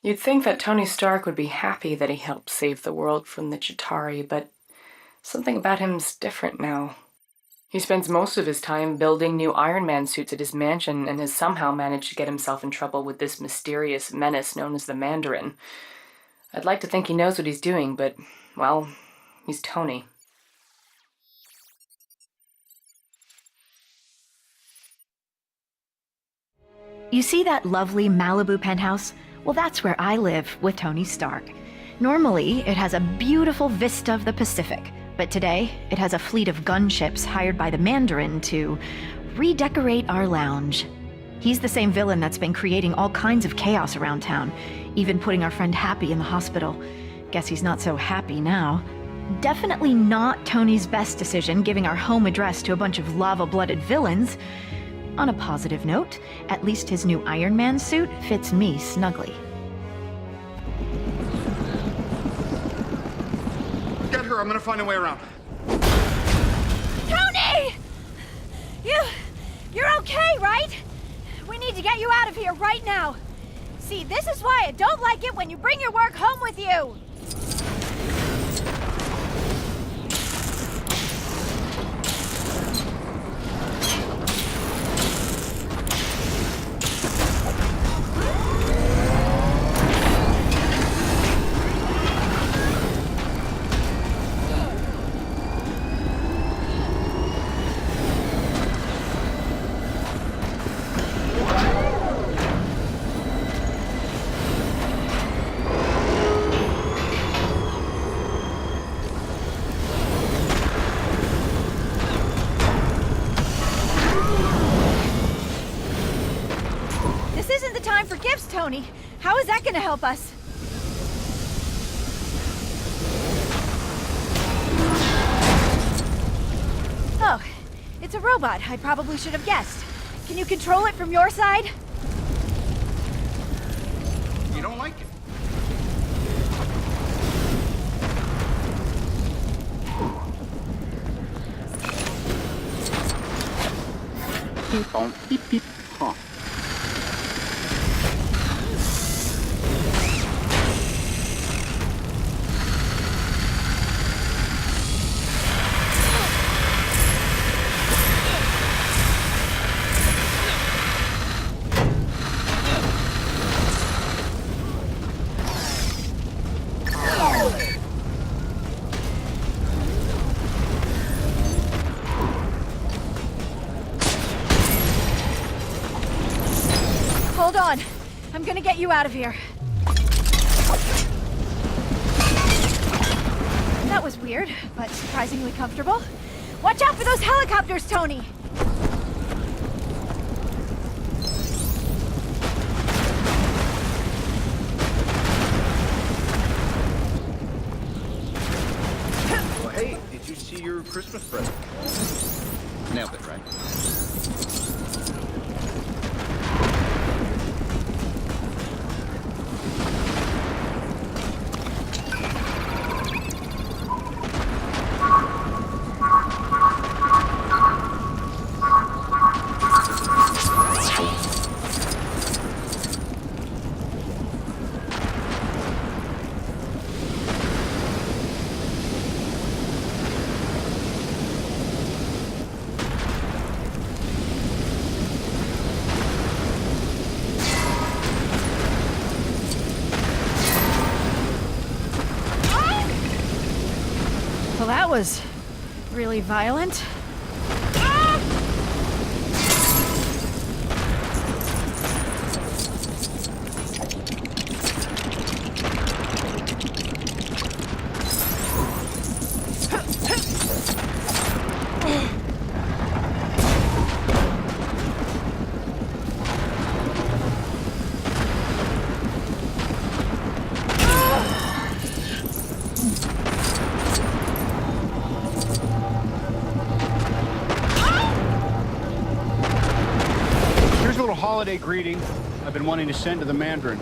You'd think that Tony Stark would be happy that he helped save the world from the Chitauri, but something about him's different now. He spends most of his time building new Iron Man suits at his mansion and has somehow managed to get himself in trouble with this mysterious menace known as the Mandarin. I'd like to think he knows what he's doing, but, well, he's Tony. You see that lovely Malibu penthouse? Well, that's where I live with Tony Stark. Normally, it has a beautiful vista of the Pacific, but today, it has a fleet of gunships hired by the Mandarin to redecorate our lounge. He's the same villain that's been creating all kinds of chaos around town, even putting our friend Happy in the hospital. Guess he's not so happy now. Definitely not Tony's best decision giving our home address to a bunch of lava-blooded villains. On a positive note, at least his new Iron Man suit fits me snugly. Get her, I'm gonna find a way around. Tony! You're okay, right? We need to get you out of here right now. See, this is why I don't like it when you bring your work home with you. Time for gifts, Tony. How is that gonna help us? Oh, it's a robot. I probably should have guessed. Can you control it from your side? You don't like it? Beep, beep, beep. Huh. Hold on. I'm gonna get you out of here. That was weird, but surprisingly comfortable. Watch out for those helicopters, Tony! Well, hey, did you see your Christmas present? Nailed it, right? Well, that was really violent. Holiday greeting I've been wanting to send to the Mandarin.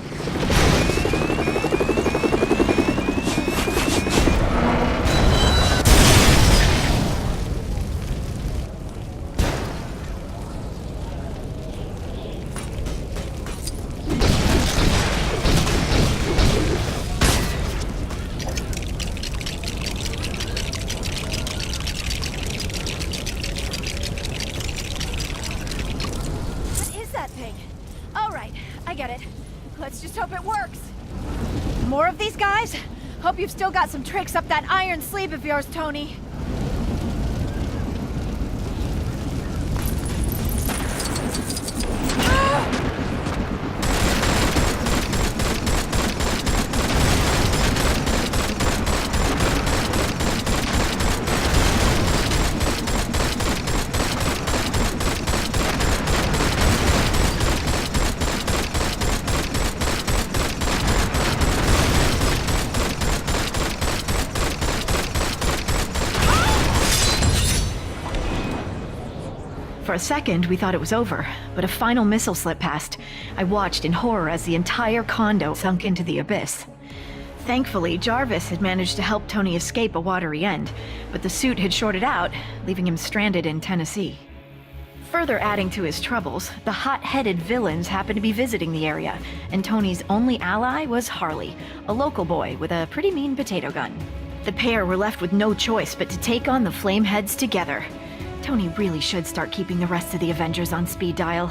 more of these guys? Hope you've still got some tricks up that iron sleeve of yours, Tony. For a second, we thought it was over, but a final missile slipped past. I watched in horror as the entire condo sunk into the abyss. Thankfully, Jarvis had managed to help Tony escape a watery end, but the suit had shorted out, leaving him stranded in Tennessee. Further adding to his troubles, the hot-headed villains happened to be visiting the area, and Tony's only ally was Harley, a local boy with a pretty mean potato gun. The pair were left with no choice but to take on the Flameheads together. Tony really should start keeping the rest of the Avengers on speed dial.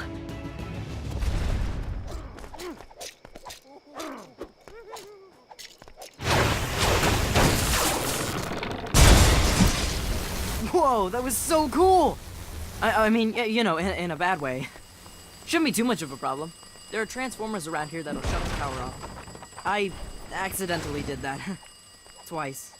Whoa, that was so cool! I mean, you know, in a bad way. Shouldn't be too much of a problem. There are transformers around here that'll shut the power off. I accidentally did that. Twice.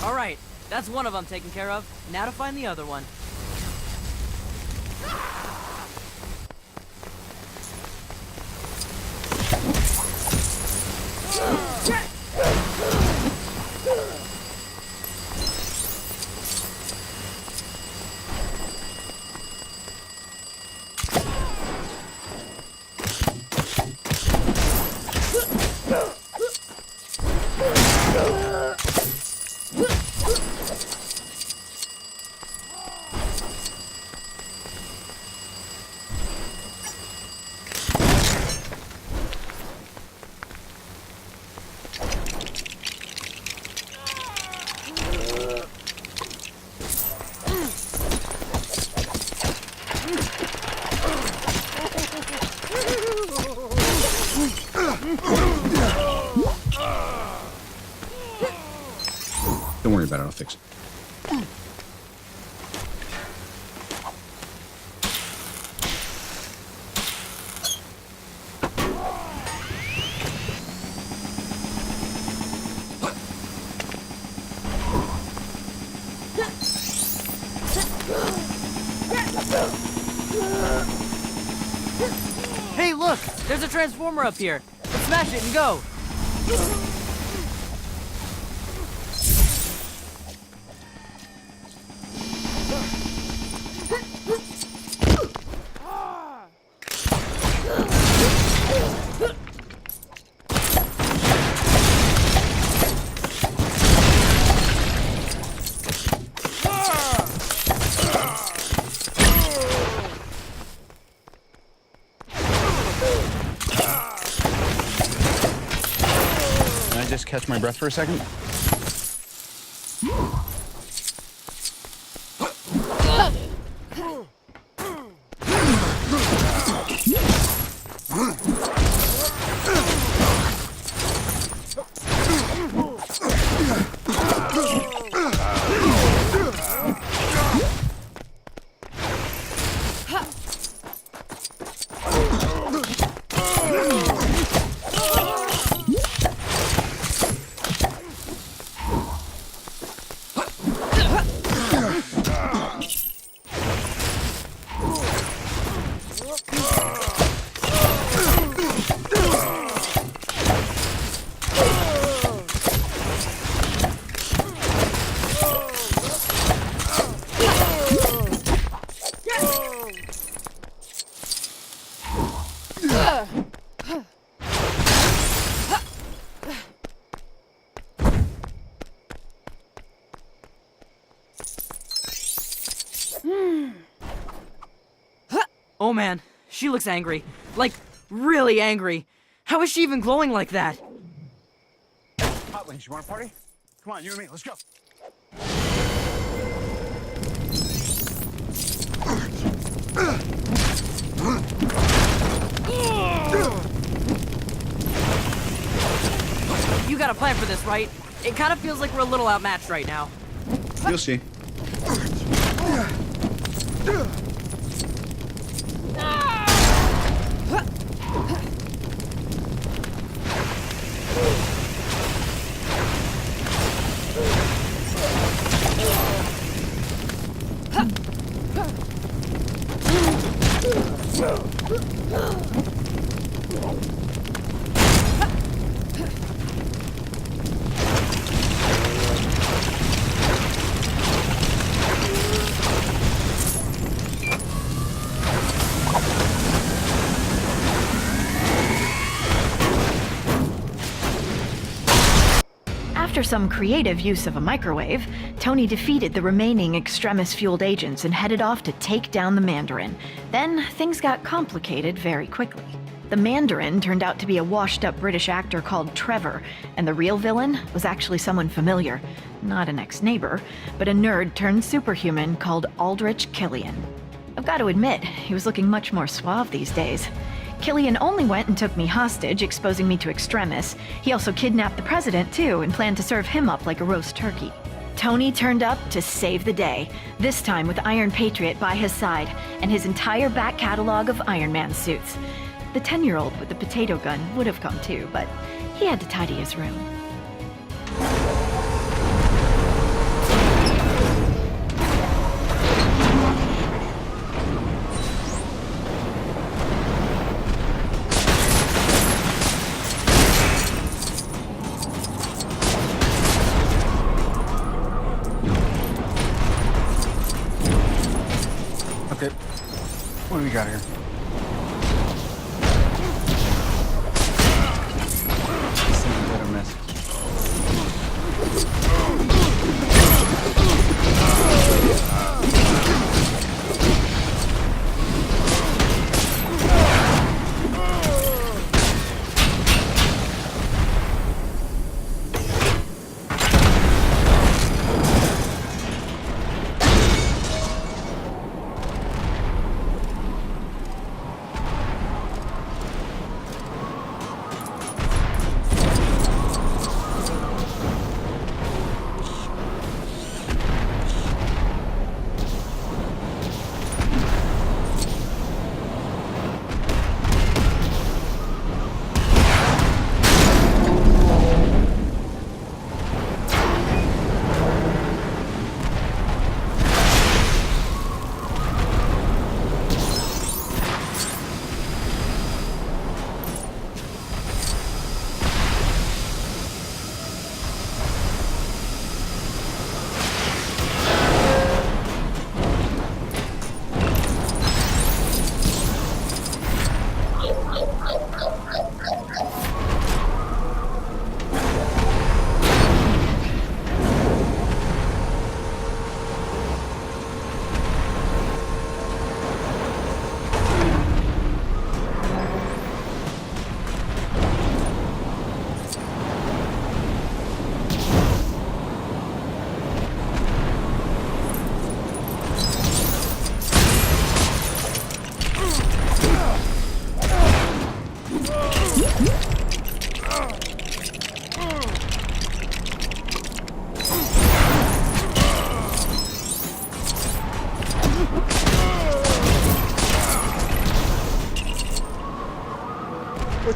Alright, that's one of them taken care of. Now to find the other one. Don't worry about it, I'll fix it. Hey, look! There's a transformer up here! Let's smash it and go! catch my breath for a second? Oh man, she looks angry. Like, really angry. How is she even glowing like that? Hot Wings, you want to party? Come on, you and me, let's go. You got a plan for this, right? It kind of feels like we're a little outmatched right now. You'll see. After some creative use of a microwave, Tony defeated the remaining Extremis-fueled agents and headed off to take down the Mandarin. Then, things got complicated very quickly. The Mandarin turned out to be a washed-up British actor called Trevor, and the real villain was actually someone familiar. Not an ex-neighbor, but a nerd-turned-superhuman called Aldrich Killian. I've got to admit, he was looking much more suave these days. Killian only went and took me hostage, exposing me to Extremis. He also kidnapped the president, too, and planned to serve him up like a roast turkey. Tony turned up to save the day, this time with Iron Patriot by his side, and his entire back catalog of Iron Man suits. The 10-year-old with the potato gun would have come too, but he had to tidy his room. Okay, what do we got here? Send a better message.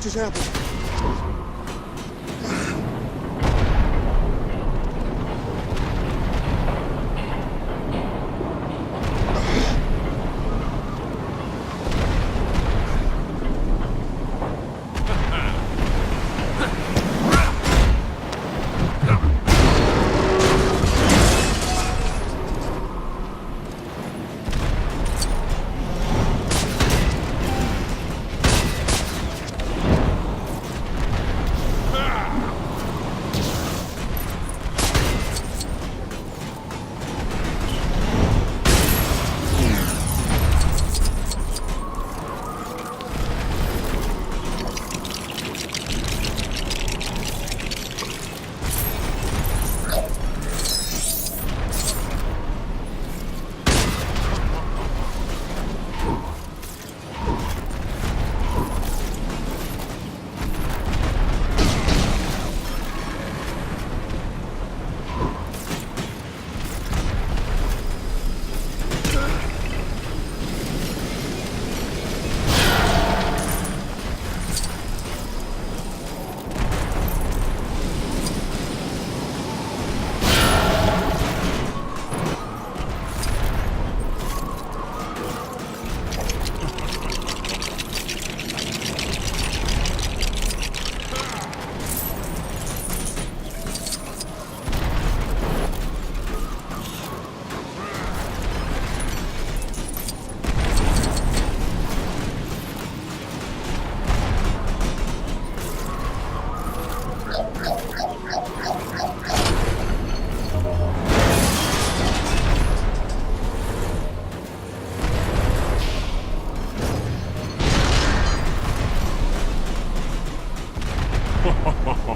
just happened?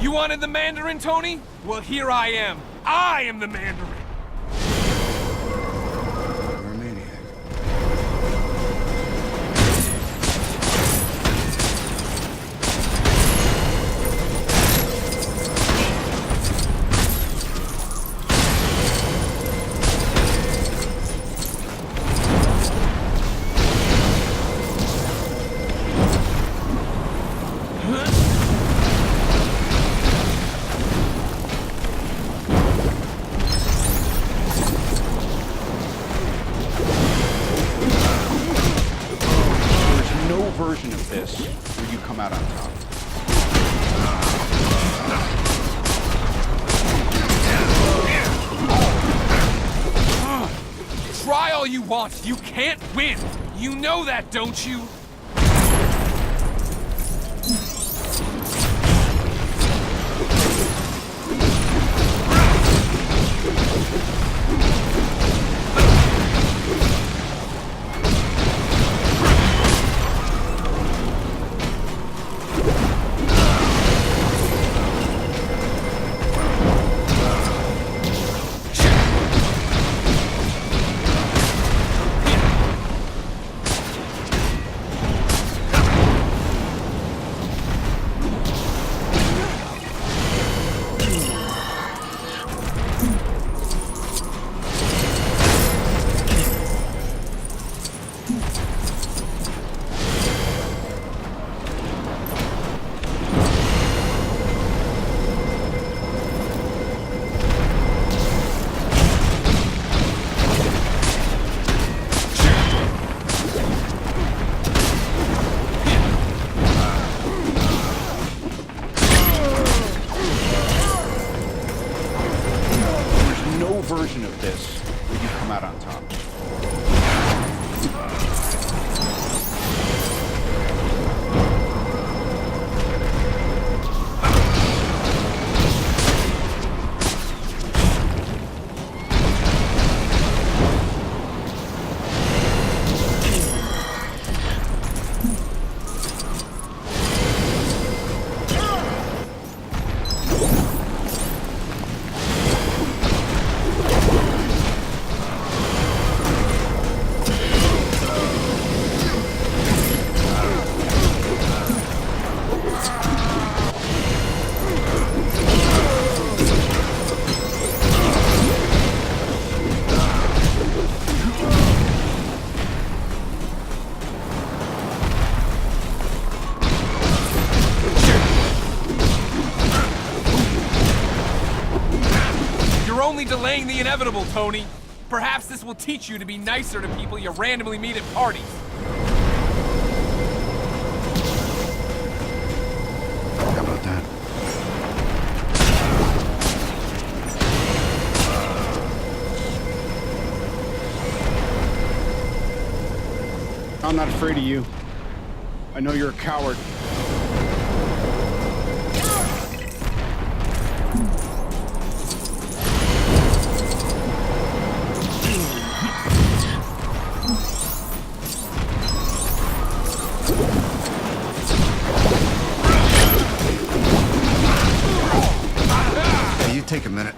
You wanted the Mandarin, Tony? Well, here I am. I am the Mandarin. You're a maniac. Version of this where you come out on top. Try all you want. You can't win. You know that, don't you? Version of this where you come out on top. You're only delaying the inevitable, Tony. Perhaps this will teach you to be nicer to people you randomly meet at parties. How about that? I'm not afraid of you. I know you're a coward. Hey, you take a minute.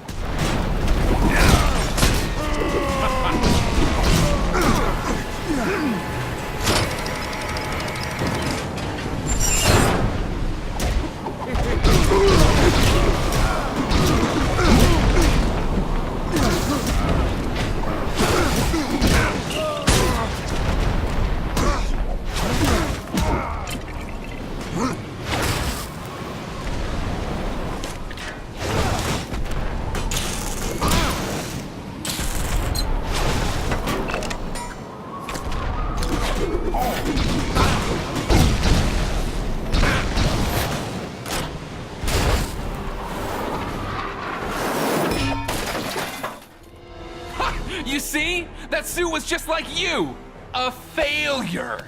You see? That suit was just like you! A failure!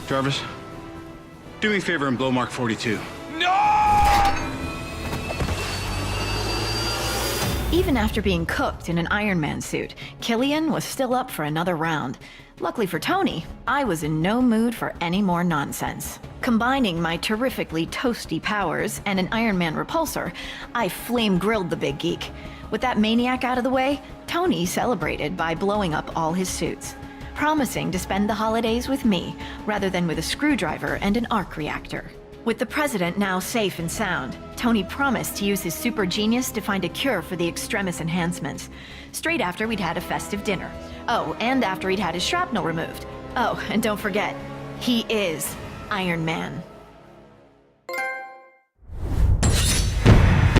Jarvis, do me a favor and blow Mark 42. No! Even after being cooked in an Iron Man suit, Killian was still up for another round. Luckily for Tony, I was in no mood for any more nonsense. Combining my terrifically toasty powers and an Iron Man repulsor, I flame-grilled the big geek. With that maniac out of the way, Tony celebrated by blowing up all his suits, promising to spend the holidays with me rather than with a screwdriver and an arc reactor. With the president now safe and sound, Tony promised to use his super genius to find a cure for the extremis enhancements, straight after we'd had a festive dinner. Oh, and after he'd had his shrapnel removed. Oh, and don't forget, he is Iron Man.